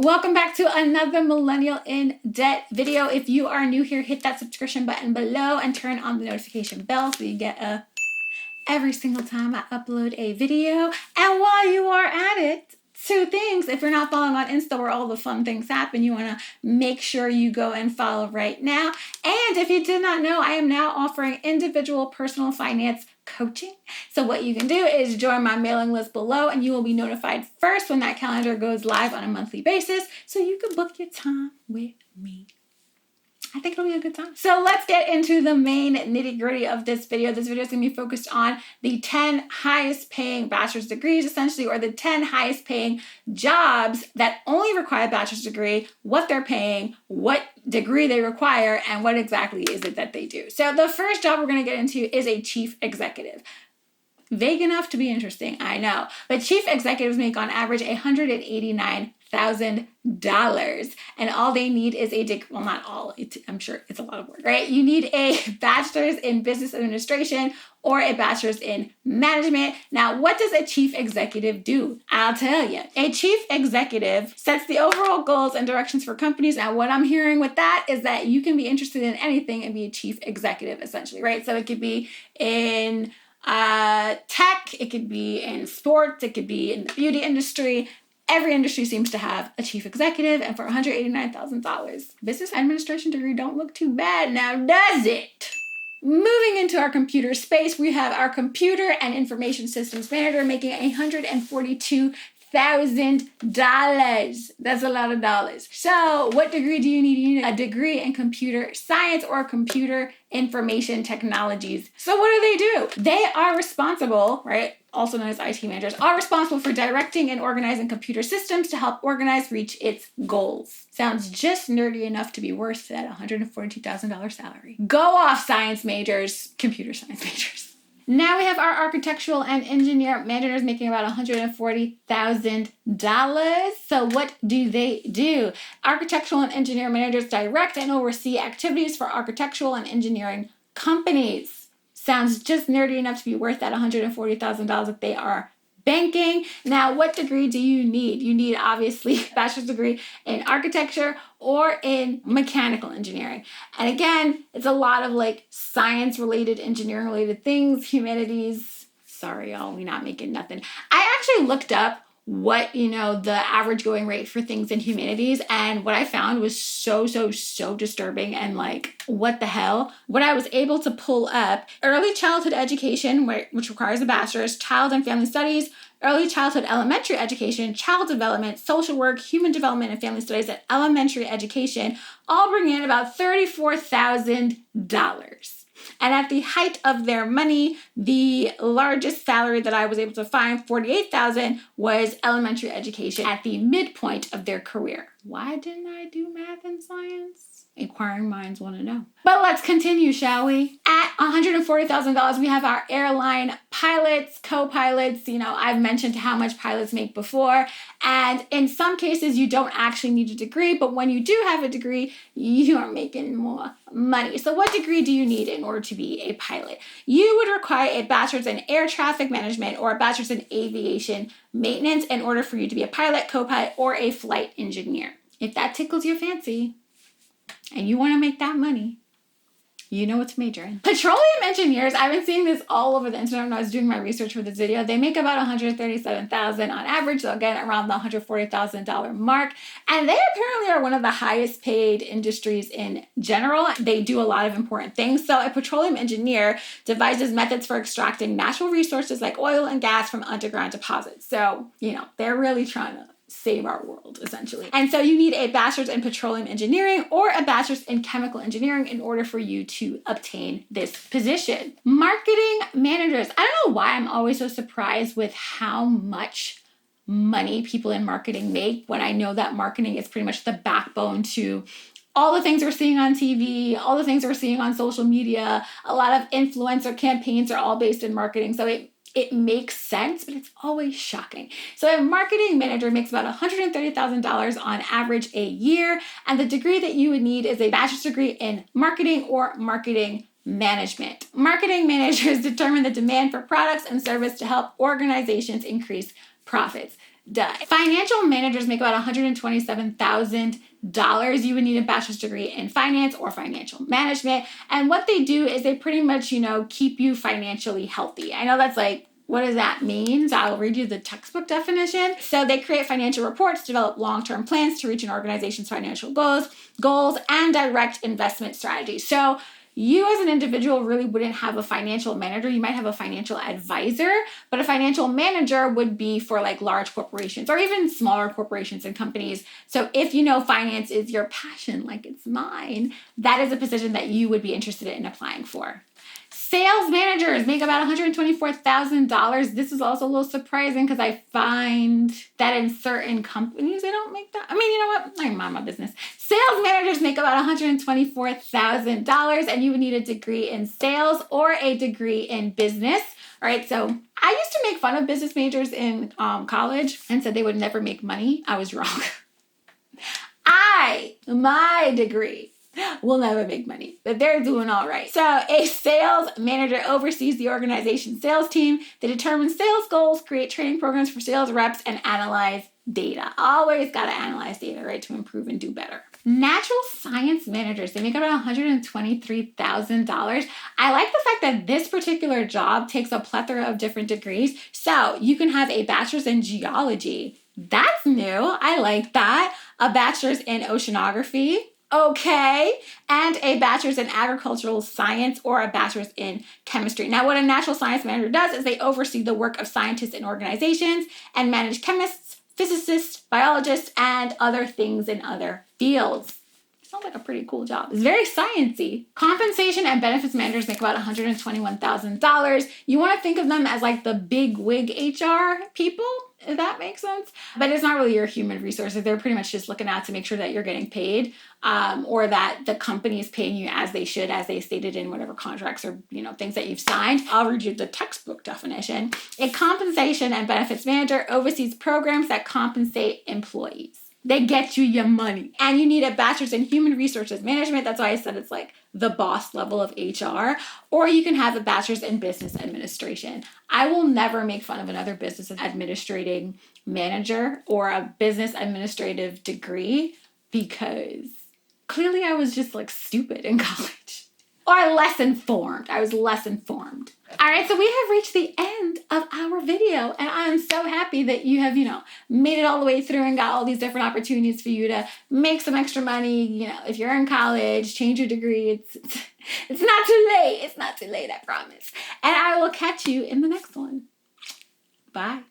Welcome back to another Millennial in Debt video. If you are new here, hit that subscription button below and turn on the notification bell so you get every single time I upload a video. And while you are at it, two things. If you're not following on Insta where all the fun things happen, you want to make sure you go and follow right now. And if you did not know, I am now offering individual personal finance coaching. So what you can do is join my mailing list below and you will be notified first when that calendar goes live on a monthly basis so you can book your time with me. I think it'll be a good time. So let's get into the main nitty-gritty of this video. This video is going to be focused on the 10 highest paying bachelor's degrees, essentially, or the 10 highest paying jobs that only require a bachelor's degree, what they're paying, what degree they require, and what exactly is it that they do. So the first job we're going to get into is a chief executive. Vague enough to be interesting, I know. But chief executives make on average $189,000. And all they need is a degree. Well, not all. I'm sure it's a lot of work, right? You need a bachelor's in business administration or a bachelor's in management. Now, what does a chief executive do? I'll tell you. A chief executive sets the overall goals and directions for companies. Now, what I'm hearing with that is that you can be interested in anything and be a chief executive, essentially, right? So it could be in tech, it could be in sports, it could be in the beauty industry. Every industry seems to have a chief executive, and for $189,000, business administration degree don't look too bad now, does it? Moving into our computer space, we have our computer and information systems manager making $142,000. That's a lot of dollars. So what degree do you need? You need a degree in computer science or computer information technologies. So what do? They are responsible, right? Also known as IT managers, are responsible for directing and organizing computer systems to help organize reach its goals. Sounds just nerdy enough to be worth that $142,000 salary. Go off, science majors, computer science majors. Now we have our architectural and engineer managers making about $140,000. So what do? Architectural and engineer managers direct and oversee activities for architectural and engineering companies. Sounds just nerdy enough to be worth that $140,000 that they are banking. Now, what degree do you need? You need, obviously, a bachelor's degree in architecture or in mechanical engineering. And again, it's a lot of like science-related, engineering-related things, humanities. Sorry, y'all, we're not making nothing. I actually looked up what, the average going rate for things in humanities. And what I found was so disturbing and like, what the hell? What I was able to pull up, early childhood education, which requires a bachelor's, child and family studies, early childhood elementary education, child development, social work, human development and family studies, and elementary education all bring in about $34,000. And at the height of their money, the largest salary that I was able to find, $48,000, was elementary education at the midpoint of their career. Why didn't I do math and science? Inquiring minds want to know. But let's continue, shall we? At $140,000, we have our airline pilots, co-pilots. I've mentioned how much pilots make before. And in some cases, you don't actually need a degree. But when you do have a degree, you are making more money. So what degree do you need in order to be a pilot? You would require a bachelor's in air traffic management or a bachelor's in aviation maintenance in order for you to be a pilot, co-pilot, or a flight engineer. If that tickles your fancy and you want to make that money, you know what to major in. Petroleum Engineers, I've been seeing this all over the internet when I was doing my research for this video. They make about $137,000 on average, so again, around the $140,000 mark. And they apparently are one of the highest paid industries in general. They do a lot of important things. So a petroleum engineer devises methods for extracting natural resources like oil and gas from underground deposits. So, they're really trying to save our world, essentially. And so you need a bachelor's in petroleum engineering or a bachelor's in chemical engineering in order for you to obtain this position. Marketing managers. I don't know why I'm always so surprised with how much money people in marketing make when I know that marketing is pretty much the backbone to all the things we're seeing on TV, all the things we're seeing on social media. A lot of influencer campaigns are all based in marketing. So it makes sense, but it's always shocking. So a marketing manager makes about $130,000 on average a year, and the degree that you would need is a bachelor's degree in marketing or marketing management. Marketing managers determine the demand for products and service to help organizations increase profits. Duh. Financial managers make about $127,000. You would need a bachelor's degree in finance or financial management. And what they do is they pretty much, keep you financially healthy. I know that's like, what does that mean? So I'll read you the textbook definition. So they create financial reports, develop long-term plans to reach an organization's financial goals, and direct investment strategies. So you as an individual really wouldn't have a financial manager. You might have a financial advisor, but a financial manager would be for like large corporations or even smaller corporations and companies. So if finance is your passion, like it's mine, that is a position that you would be interested in applying for. Sales managers make about $124,000. This is also a little surprising because I find that in certain companies, they don't make that. I mean, you know what? I mind my business. Sales managers make about $124,000, and you would need a degree in sales or a degree in business. All right, so I used to make fun of business majors in college and said they would never make money. I was wrong. My degree will never make money, but they're doing all right. So a sales manager oversees the organization's sales team. They determine sales goals, create training programs for sales reps, and analyze data. Always got to analyze data, right, to improve and do better. Natural science managers, they make about $123,000. I like the fact that this particular job takes a plethora of different degrees. So you can have a bachelor's in geology. That's new. I like that. A bachelor's in oceanography. Okay, and a bachelor's in agricultural science or a bachelor's in chemistry. Now, what a natural science manager does is they oversee the work of scientists in organizations and manage chemists, physicists, biologists, and other things in other fields. Sounds like a pretty cool job. It's very sciencey. Compensation and benefits managers make about $121,000. You want to think of them as like the big wig HR people, if that makes sense. But it's not really your human resources. They're pretty much just looking out to make sure that you're getting paid, or that the company is paying you as they should, as they stated in whatever contracts or things that you've signed. I'll read you the textbook definition. A compensation and benefits manager oversees programs that compensate employees. They get you your money. And you need a bachelor's in human resources management. That's why I said it's like the boss level of HR. Or you can have a bachelor's in business administration. I will never make fun of another business administrating manager or a business administrative degree because clearly I was just like stupid in college. Or less informed. I was less informed. All right, so we have reached the end of our video, and I'm so happy that you have, made it all the way through and got all these different opportunities for you to make some extra money. If you're in college, change your degree. It's not too late. It's not too late, I promise. And I will catch you in the next one. Bye.